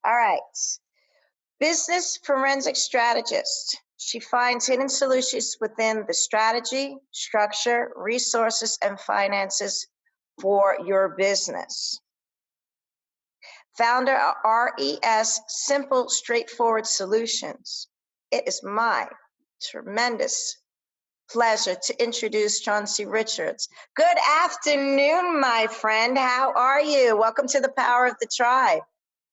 All right. Business forensic strategist. She finds hidden solutions within the strategy, structure, resources, and finances for your business. Founder of RES Simple Straightforward Solutions. It is my tremendous pleasure to introduce Chauncy Richards. Good afternoon, my friend. How are you? Welcome to the Power of the Tribe.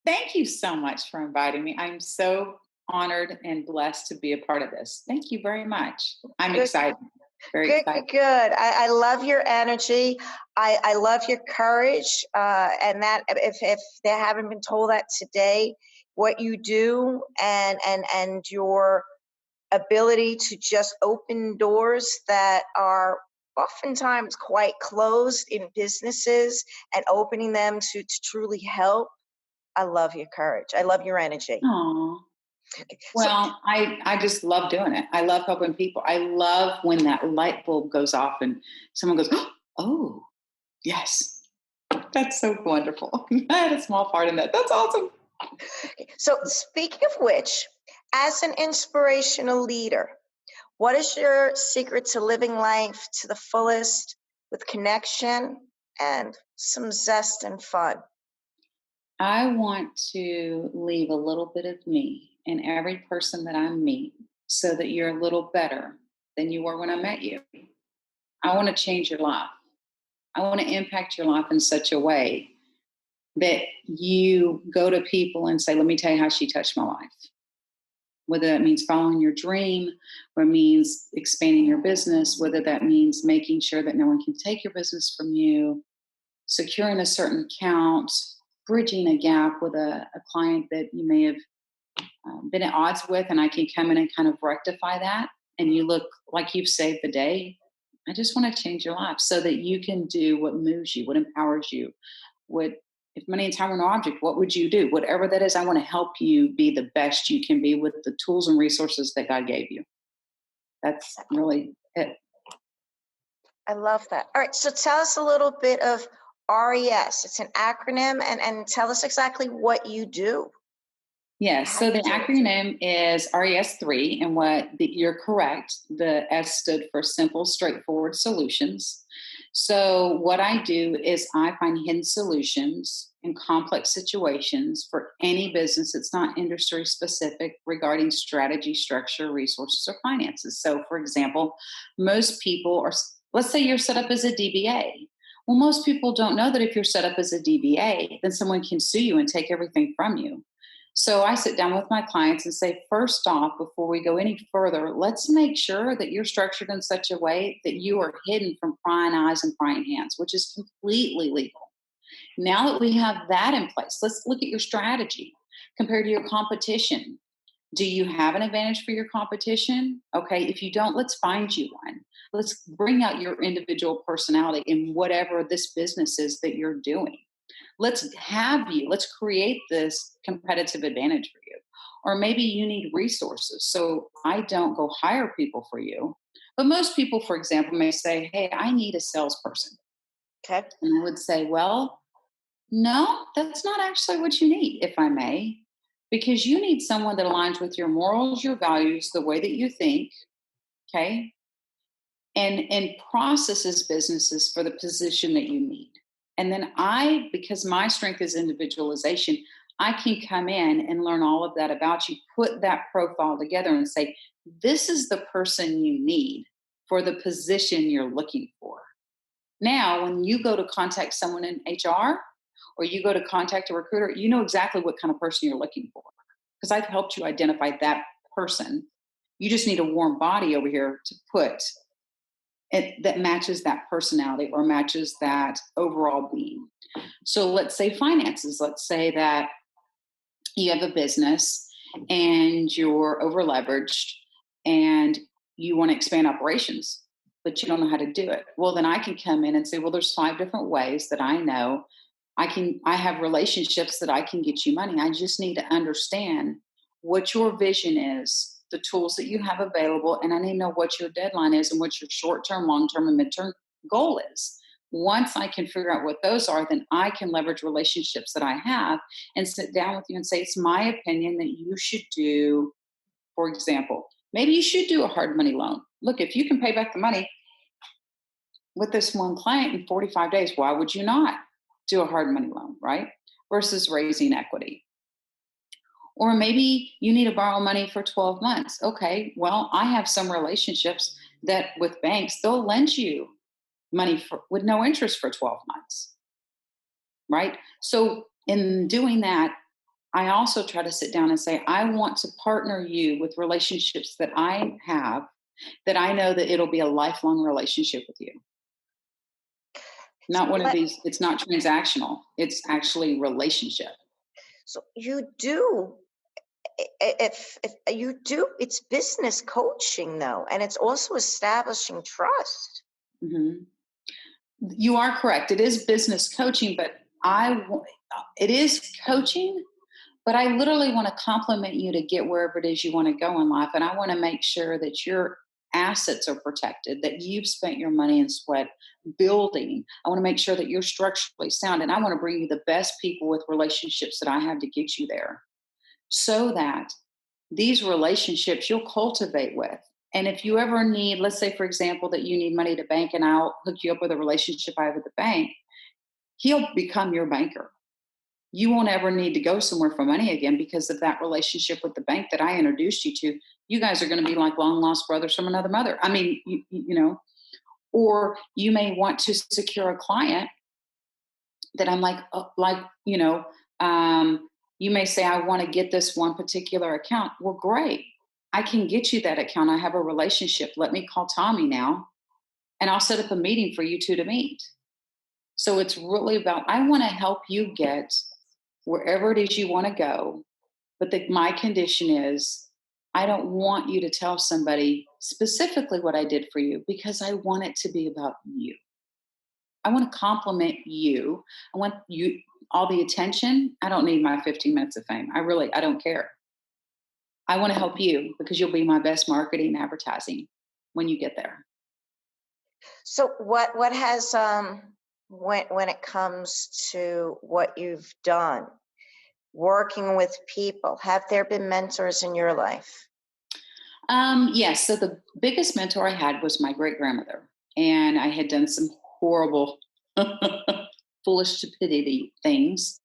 Thank you so much for inviting me. I'm so honored and blessed to be a part of this. Thank you very much. I'm Good, excited. Very good, excited. good. I love your energy. I love your courage. And that if they haven't been told that today, what you do and your ability to just open doors that are oftentimes quite closed in businesses and opening them to truly help. I love your courage. I love your energy. Aw. So, Well, I just love doing it. I love helping people. I love when that light bulb goes off and someone goes, oh, yes. That's so wonderful. I had a small part in that. That's awesome. so speaking of which, as an inspirational leader, what is your secret to living life to the fullest with connection and some zest and fun? I want to leave a little bit of me in every person that I meet so that you're a little better than you were when I met you. I want to change your life. I want to impact your life in such a way that you go to people and say, let me tell you how she touched my life. Whether that means following your dream, or means expanding your business, whether that means making sure that no one can take your business from you, securing a certain account, bridging a gap with a client that you may have been at odds with, and I can come in and kind of rectify that. And you look like you've saved the day. I just want to change your life so that you can do what moves you, what empowers you, what if money and time were no object, what would you do? Whatever that is, I want to help you be the best you can be with the tools and resources that God gave you. That's really it. I love that. All right, so tell us a little bit of RES. It's an acronym, and tell us exactly what you do. Yes. How So you the do it. acronym is RES3, and you're correct. The S stood for Simple, Straightforward Solutions. So what I do is I find hidden solutions in complex situations for any business. It's not industry specific regarding strategy, structure, resources, or finances. So, for example, most people are. Let's say you're set up as a DBA. Well, most people don't know that if you're set up as a DBA, then someone can sue you and take everything from you. So I sit down with my clients and say, first off, before we go any further, let's make sure that you're structured in such a way that you are hidden from prying eyes and prying hands, which is completely legal. Now that we have that in place, let's look at your strategy compared to your competition. Do you have an advantage for your competition? Okay, if you don't, let's find you one. Let's bring out your individual personality in whatever this business is that you're doing. Let's create this competitive advantage for you. Or maybe you need resources. So I don't go hire people for you. But most people, for example, may say, hey, I need a salesperson. Okay. And I would say, well, no, that's not actually what you need, if I may, because you need someone that aligns with your morals, your values, the way that you think, okay, and processes businesses for the position that you need. And then because my strength is individualization, I can come in and learn all of that about you, put that profile together and say, this is the person you need for the position you're looking for. Now, when you go to contact someone in HR or you go to contact a recruiter, you know exactly what kind of person you're looking for because I've helped you identify that person. You just need a warm body over here to put that matches that personality or matches that overall being. So let's say finances. Let's say that you have a business and you're over leveraged and you want to expand operations, but you don't know how to do it. Well, then I can come in and say, well, there's 5 different ways that I know I have relationships that I can get you money. I just need to understand what your vision is, the tools that you have available, and I need to know what your deadline is and what your short-term, long-term, and mid-term goal is. Once I can figure out what those are, then I can leverage relationships that I have and sit down with you and say, it's my opinion that you should do, for example, maybe you should do a hard money loan. Look, if you can pay back the money with this one client in 45 days, why would you not do a hard money loan, right? Versus raising equity. Or maybe you need to borrow money for 12 months. Okay, well, I have some relationships that with banks, they'll lend you money with no interest for 12 months, right? So in doing that, I also try to sit down and say, I want to partner you with relationships that I have that I know that it'll be a lifelong relationship with you. Not one of these, it's not transactional, it's actually relationship. So you do, if you do, it's business coaching though, and it's also establishing trust. Mm-hmm. You are correct. It is business coaching, but it is coaching, but I literally want to compliment you to get wherever it is you want to go in life. And I want to make sure that your assets are protected, that you've spent your money and sweat building. I want to make sure that you're structurally sound. And I want to bring you the best people with relationships that I have to get you there, so that these relationships you'll cultivate with. And if you ever need, let's say, for example, that you need money to bank and I'll hook you up with a relationship I have with the bank, he'll become your banker. You won't ever need to go somewhere for money again because of that relationship with the bank that I introduced you to. You guys are going to be like long lost brothers from another mother. I mean, you know, or you may want to secure a client that I'm you know, you may say, I want to get this one particular account. Well, great. I can get you that account. I have a relationship. Let me call Tommy now and I'll set up a meeting for you two to meet. So it's really about, I want to help you get wherever it is you want to go. But my condition is, I don't want you to tell somebody specifically what I did for you because I want it to be about you. I want to compliment you. I want you all the attention. I don't need my 15 minutes of fame. I don't care. I want to help you because you'll be my best marketing and advertising when you get there. So what has when it comes to what you've done, working with people, have there been mentors in your life? Yes. So the biggest mentor I had was my great grandmother, and I had done some horrible, foolish stupidity things.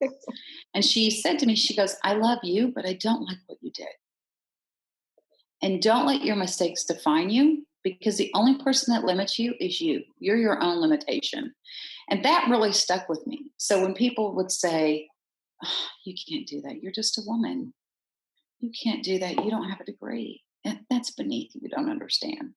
And she said to me, she goes, I love you, but I don't like what you did. And don't let your mistakes define you, because the only person that limits you is you. You're your own limitation. And that really stuck with me. So when people would say, oh, you can't do that, you're just a woman. You can't do that. You don't have a degree. That's beneath you. You don't understand.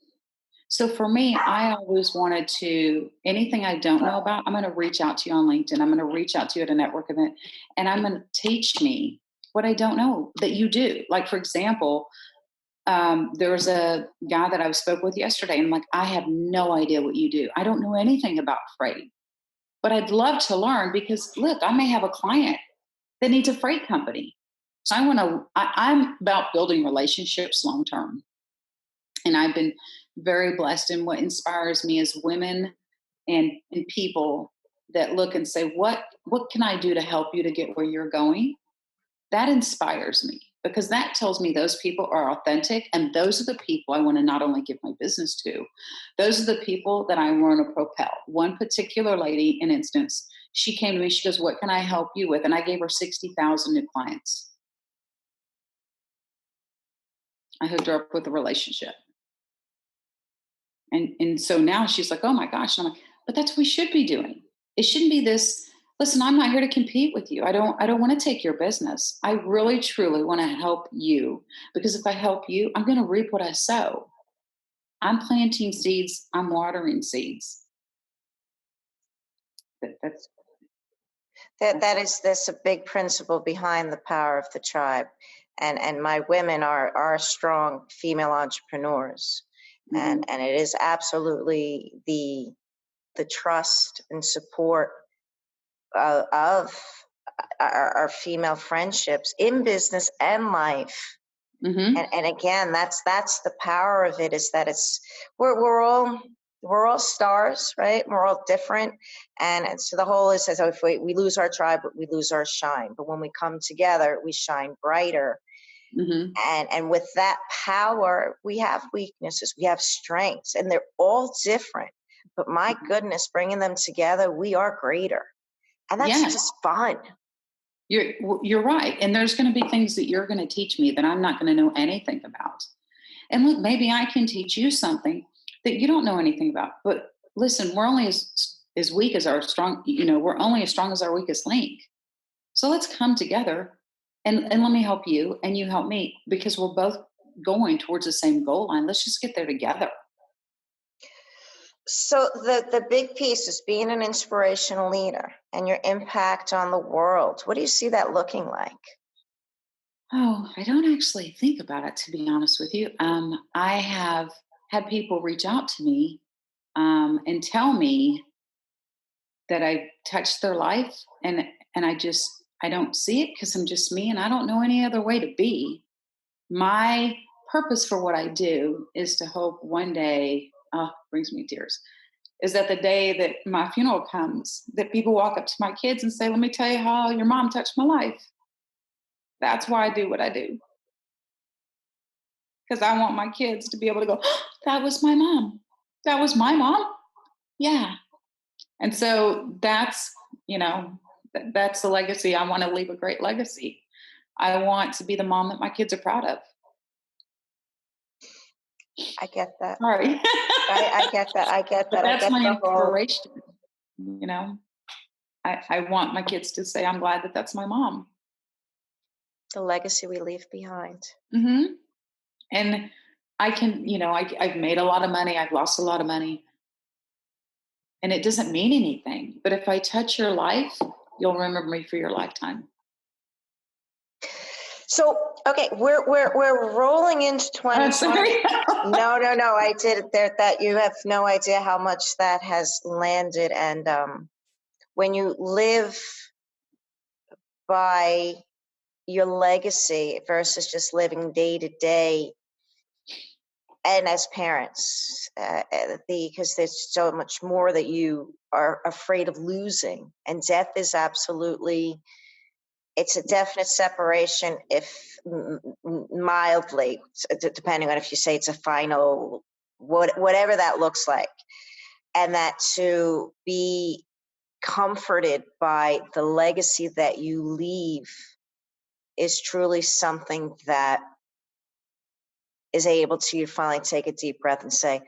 So for me, I always wanted to, anything I don't know about, I'm going to reach out to you on LinkedIn. I'm going to reach out to you at a network event, and I'm going to teach me what I don't know that you do. Like, for example, there was a guy that I spoke with yesterday, and I'm like, I have no idea what you do. I don't know anything about freight, but I'd love to learn because, look, I may have a client that needs a freight company. So I'm about building relationships long term. And I've been very blessed. And what inspires me is women and people that look and say, what can I do to help you to get where you're going? That inspires me, because that tells me those people are authentic. And those are the people I want to not only give my business to, those are the people that I want to propel. One particular lady, in instance, she came to me, she goes, what can I help you with? And I gave her 60,000 new clients. I hooked her up with a relationship. And so now she's like, oh my gosh. And I'm like, but that's what we should be doing. It shouldn't be this, listen, I'm not here to compete with you. I don't want to take your business. I really, truly want to help you, because if I help you, I'm going to reap what I sow. I'm planting seeds. I'm watering seeds. That's a big principle behind the power of the tribe. And my women are strong female entrepreneurs. Mm-hmm. And it is absolutely the trust and support of our female friendships in business and life. Mm-hmm. And again, that's the power of it, is that we're all we're all stars, right? We're all different. And so the whole is, as if we lose our tribe, we lose our shine. But when we come together, we shine brighter. Mm-hmm. And with that power, we have weaknesses, we have strengths, and they're all different. But my goodness, bringing them together, we are greater. And that's Yes. just fun. You're right. And there's going to be things that you're going to teach me that I'm not going to know anything about. And look, maybe I can teach you something that you don't know anything about. But listen, we're only as weak as our strong, we're only as strong as our weakest link. So let's come together and let me help you and you help me, because we're both going towards the same goal line. Let's just get there together. So the big piece is being an inspirational leader and your impact on the world. What do you see that looking like? Oh, I don't actually think about it, to be honest with you. I have had people reach out to me and tell me that I touched their life, and I don't see it because I'm just me, and I don't know any other way to be. My purpose for what I do is to hope one day, brings me tears, is that the day that my funeral comes, that people walk up to my kids and say, "Let me tell you how your mom touched my life." That's why I do what I do. Because I want my kids to be able to go, "That was my mom. That was my mom." Yeah. And so that's the legacy. I want to leave a great legacy. I want to be the mom that my kids are proud of. I get that. Sorry. I get that. I get But that. I that's get my the whole. inspiration. I want my kids to say, "I'm glad that that's my mom." The legacy we leave behind. Mm-hmm. And I can, I've made a lot of money. I've lost a lot of money. And it doesn't mean anything. But if I touch your life, you'll remember me for your lifetime. So, okay, we're rolling into 2020. No. I did it there. That you have no idea how much that has landed. And when you live by your legacy versus just living day to day, and as parents, because there's so much more that you are afraid of losing, and death is absolutely. It's a definite separation, if mildly, depending on if you say it's a final, whatever that looks like. And that to be comforted by the legacy that you leave is truly something that is able to finally take a deep breath and say,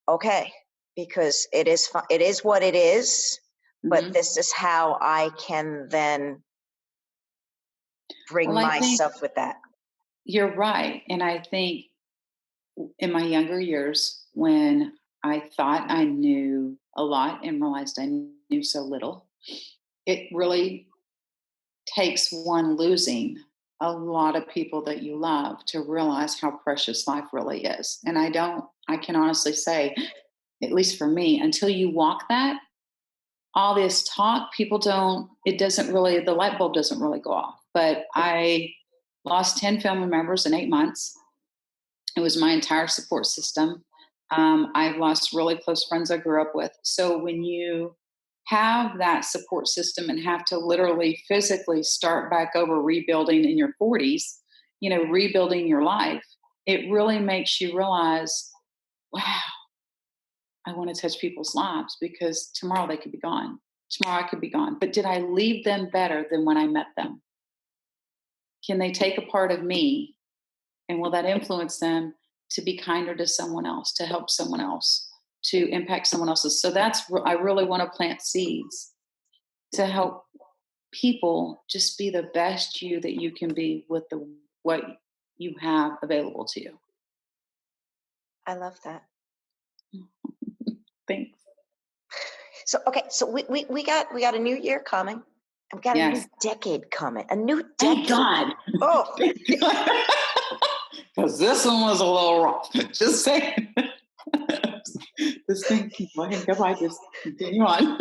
okay, because it is what it is, but Mm-hmm. this is how I can then bring myself with that. You're right. And I think in my younger years, when I thought I knew a lot and realized I knew so little, it really takes one losing a lot of people that you love to realize how precious life really is. And I can honestly say, at least for me, until you walk that, all this talk, the light bulb doesn't really go off. But I lost 10 family members in 8 months. It was my entire support system. I've lost really close friends I grew up with. So when you have that support system and have to literally physically start back over rebuilding in your 40s, rebuilding your life, it really makes you realize, wow, I want to touch people's lives, because tomorrow they could be gone. Tomorrow I could be gone. But did I leave them better than when I met them? Can they take a part of me, and will that influence them to be kinder to someone else, to help someone else, to impact someone else's? So I really want to plant seeds to help people just be the best you that you can be with what you have available to you. I love that. Thanks. So okay, so we got a new year coming. I've got a new decade coming. A new decade. Thank God. Oh, because this one was a little rough. Just saying. This thing, go ahead, just continue on.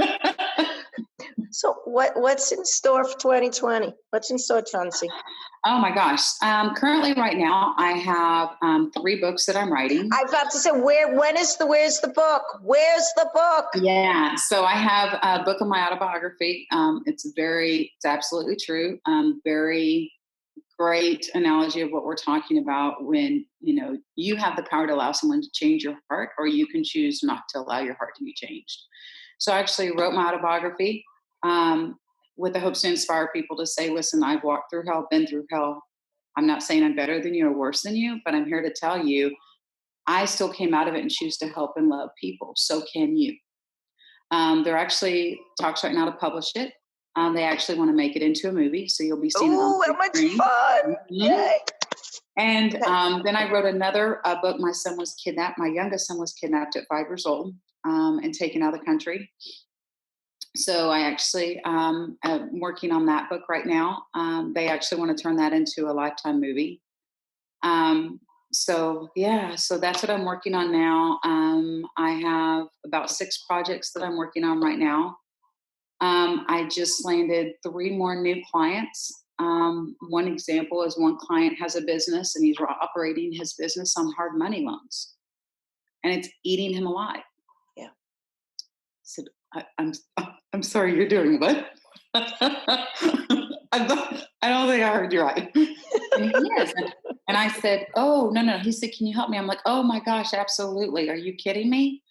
So what's in store for 2020? What's in store, Chauncey? Oh my gosh. Currently right now, I have 3 books that I'm writing. I was about to say, where's the book? Where's the book? Yeah. So I have a book of my autobiography. It's absolutely true. Very great analogy of what we're talking about when, you have the power to allow someone to change your heart, or you can choose not to allow your heart to be changed. So I actually wrote my autobiography with the hopes to inspire people to say, listen, I've walked through hell, been through hell. I'm not saying I'm better than you or worse than you, but I'm here to tell you, I still came out of it and choose to help and love people. So can you. There are actually talks right now to publish it. They actually want to make it into a movie, so you'll be seeing it on Ooh, the how big much screen. fun! Mhm. Yay. And Okay. then I wrote another book. My son was kidnapped. My youngest son was kidnapped at 5 years old and taken out of the country. So I actually am working on that book right now. They actually want to turn that into a Lifetime movie. So that's what I'm working on now. I have about 6 projects that I'm working on right now. I just landed 3 more new clients. One example is one client has a business and he's operating his business on hard money loans, and it's eating him alive. Yeah. So I'm sorry, you're doing what? I don't think I heard you right. And he is. And I said, oh, no. He said, can you help me? I'm like, oh my gosh, absolutely. Are you kidding me?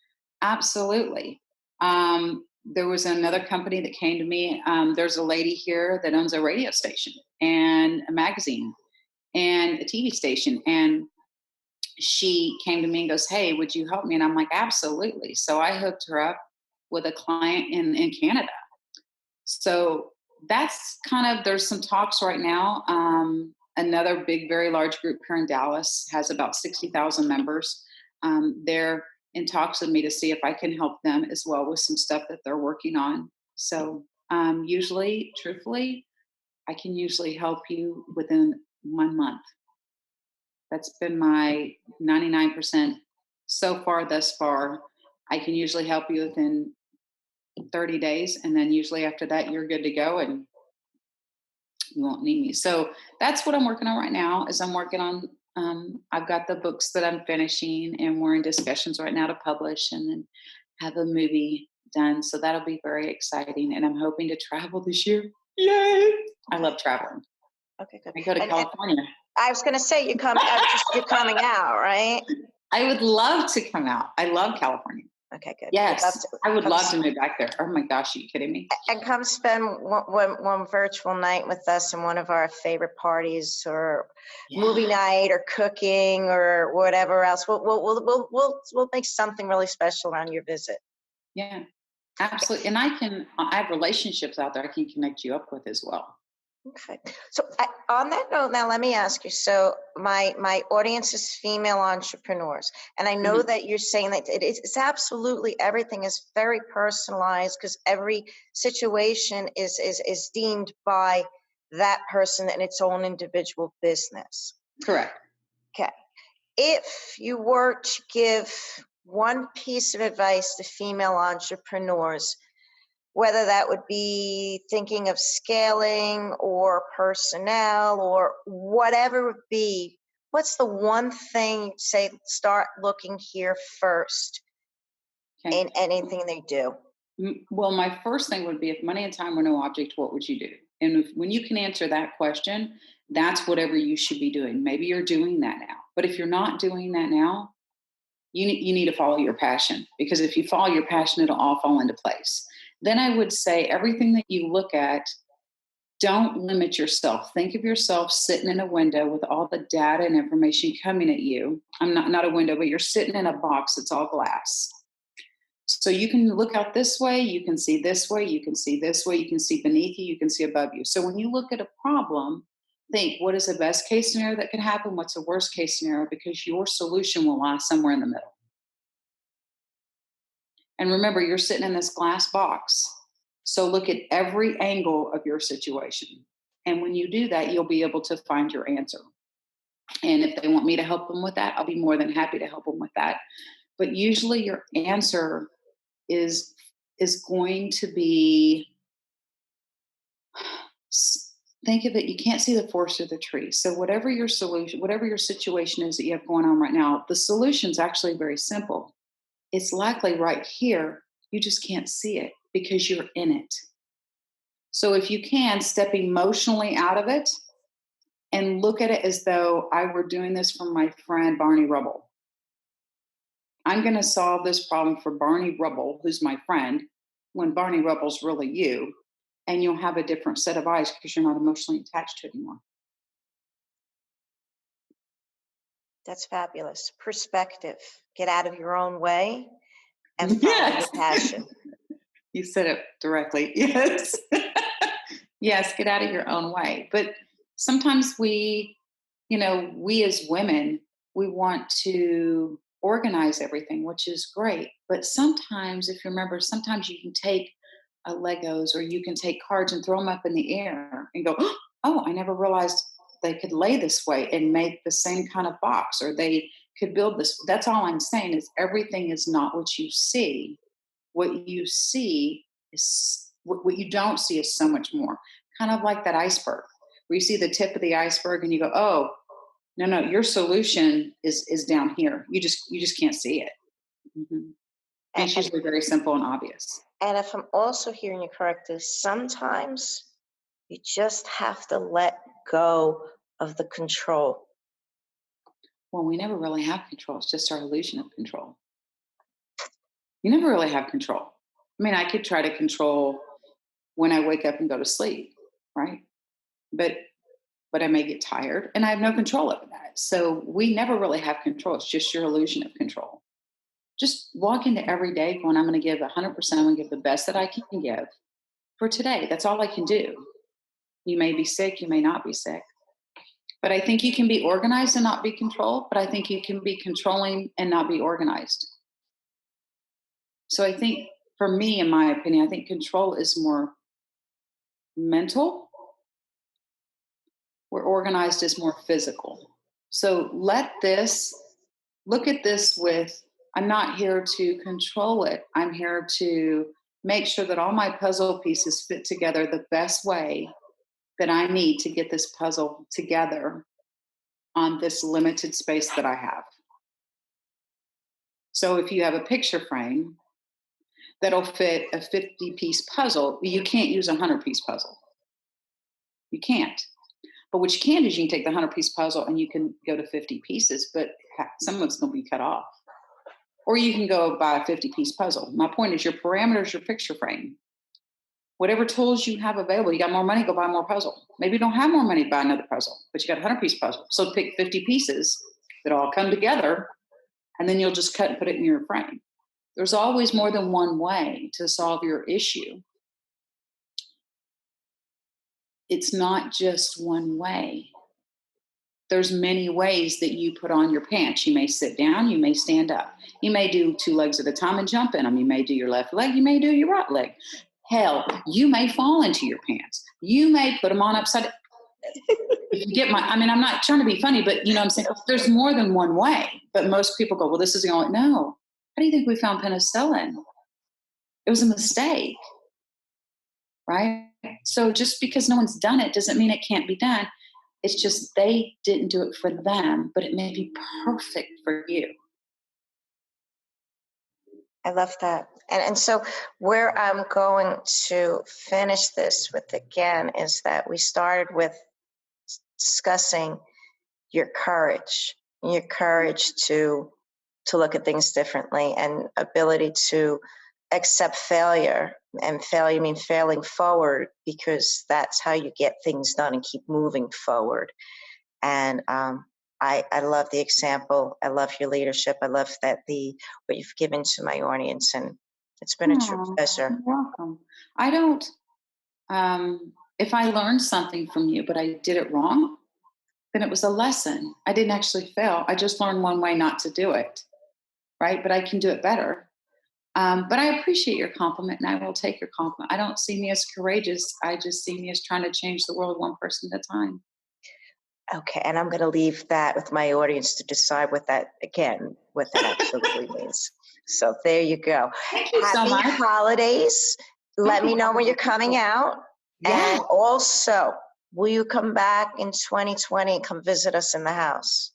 Absolutely. There was another company that came to me. There's a lady here that owns a radio station and a magazine and a TV station. And she came to me and goes, hey, would you help me? And I'm like, absolutely. So I hooked her up with a client in Canada. So that's there's some talks right now. Another big, very large group here in Dallas has about 60,000 members. They're in talks with me to see if I can help them as well with some stuff that they're working on. So usually, truthfully, I can usually help you within 1 month. That's been my 99% so far thus far. I can usually help you within 30 days. And then usually after that, you're good to go and you won't need me. So that's what I'm working on right now is I'm working on, I've got the books that I'm finishing and we're in discussions right now to publish and then have a movie done. So that'll be very exciting. And I'm hoping to travel this year. Yay. I love traveling. Okay, good. I go to California. I was going to say you're coming out, right? I would love to come out. I love California. Okay, good. Yes, I would love to move back there. Oh my gosh, are you kidding me? And come spend one virtual night with us in one of our favorite parties, or movie night, or cooking, or whatever else. We'll make something really special around your visit. Yeah, absolutely. And I have relationships out there I can connect you up with as well. Okay. So on that note, now let me ask you. So my audience is female entrepreneurs, and I know that you're saying that it's absolutely everything is very personalized because every situation is deemed by that person in its own individual business. Correct. Okay. If you were to give one piece of advice to female entrepreneurs, whether that would be thinking of scaling or personnel or whatever it be, what's the one thing you'd say, start looking here first in anything they do? Well, my first thing would be, if money and time were no object, what would you do? And when you can answer that question, that's whatever you should be doing. Maybe you're doing that now. But if you're not doing that now, you need to follow your passion, because if you follow your passion, it'll all fall into place. Then I would say everything that you look at, don't limit yourself. Think of yourself sitting in a window with all the data and information coming at you. I'm not a window, but you're sitting in a box that's all glass. So you can look out this way, you can see this way, you can see this way, you can see beneath you, you can see above you. So when you look at a problem, think, what is the best case scenario that could happen? What's the worst case scenario? Because your solution will lie somewhere in the middle. And remember, you're sitting in this glass box. So look at every angle of your situation. And when you do that, you'll be able to find your answer. And if they want me to help them with that, I'll be more than happy to help them with that. But usually your answer is going to be think of it, you can't see the forest through the tree. So whatever your solution, whatever your situation is that you have going on right now, the solution is actually very simple. It's likely right here. You just can't see it because you're in it. So if you can, step emotionally out of it and look at it as though I were doing this for my friend Barney Rubble. I'm going to solve this problem for Barney Rubble, who's my friend, when Barney Rubble's really you. And you'll have a different set of eyes because you're not emotionally attached to it anymore. That's fabulous. Perspective. Get out of your own way and follow Yes. your passion. You said it directly. Yes. Yes, get out of your own way. But sometimes we as women, we want to organize everything, which is great. But sometimes, if you remember, sometimes you can take Legos or you can take cards and throw them up in the air and go, oh, I never realized they could lay this way and make the same kind of box, or they could build this. That's all I'm saying is everything is not what you see. What you see is what you don't see is so much more. Kind of like that iceberg where you see the tip of the iceberg and you go, oh, no, your solution is down here. You just can't see it. Mm-hmm. And it's usually very simple and obvious. And if I'm also hearing you correctly, sometimes you just have to let go of the control. Well, we never really have control. It's just our illusion of control. You never really have control. I mean, I could try to control when I wake up and go to sleep, right? But I may get tired and I have no control over that. So we never really have control. It's just your illusion of control. Just walk into every day going, I'm going to give 100%. I'm going to give the best that I can give for today. That's all I can do. You may be sick. You may not be sick. But I think you can be organized and not be controlled. But I think you can be controlling and not be organized. So I think for me, in my opinion, I think control is more mental, where organized is more physical. So look at this with, I'm not here to control it. I'm here to make sure that all my puzzle pieces fit together the best way that I need to get this puzzle together on this limited space that I have. So if you have a picture frame that'll fit a 50-piece puzzle, you can't use a 100-piece puzzle. You can't. But what you can do is you can take the 100-piece puzzle and you can go to 50 pieces, but some of it's going to be cut off. Or you can go buy a 50-piece puzzle. My point is your parameters, your picture frame. Whatever tools you have available, you got more money, go buy more puzzle. Maybe you don't have more money to buy another puzzle, but you got a 100-piece puzzle. So pick 50 pieces that all come together, and then you'll just cut and put it in your frame. There's always more than one way to solve your issue. It's not just one way. There's many ways that you put on your pants. You may sit down, you may stand up. You may do 2 legs at a time and jump in them. You may do your left leg, you may do your right leg. Hell, you may fall into your pants. You may put them on upside down. If you get I'm not trying to be funny, but you know what I'm saying? There's more than one way. But most people go, well, this is the only, no. How do you think we found penicillin? It was a mistake, right? So just because no one's done it doesn't mean it can't be done. It's just they didn't do it for them, but it may be perfect for you. I love that. And so where I'm going to finish this with again is that we started with discussing your courage to look at things differently and ability to accept failure. And failure means failing forward, because that's how you get things done and keep moving forward. And I love the example. I love your leadership. I love that what you've given to my audience, and it's been a true pleasure. You're welcome. I don't. If I learned something from you, but I did it wrong, then it was a lesson. I didn't actually fail. I just learned one way not to do it, right? But I can do it better. But I appreciate your compliment, and I will take your compliment. I don't see me as courageous. I just see me as trying to change the world one person at a time. Okay, and I'm going to leave that with my audience to decide what that absolutely means. So there you go. Thank you so much. Happy holidays. Let me know when you're coming out. Yeah, And also, will you come back in 2020 and come visit us in the house?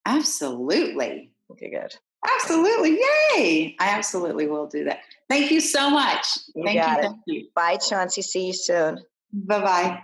absolutely. Okay, good. Absolutely. Yay. I absolutely will do that. Thank you so much. You Thank you. got it. Thank you. Bye, Chauncey. See you soon. Bye bye.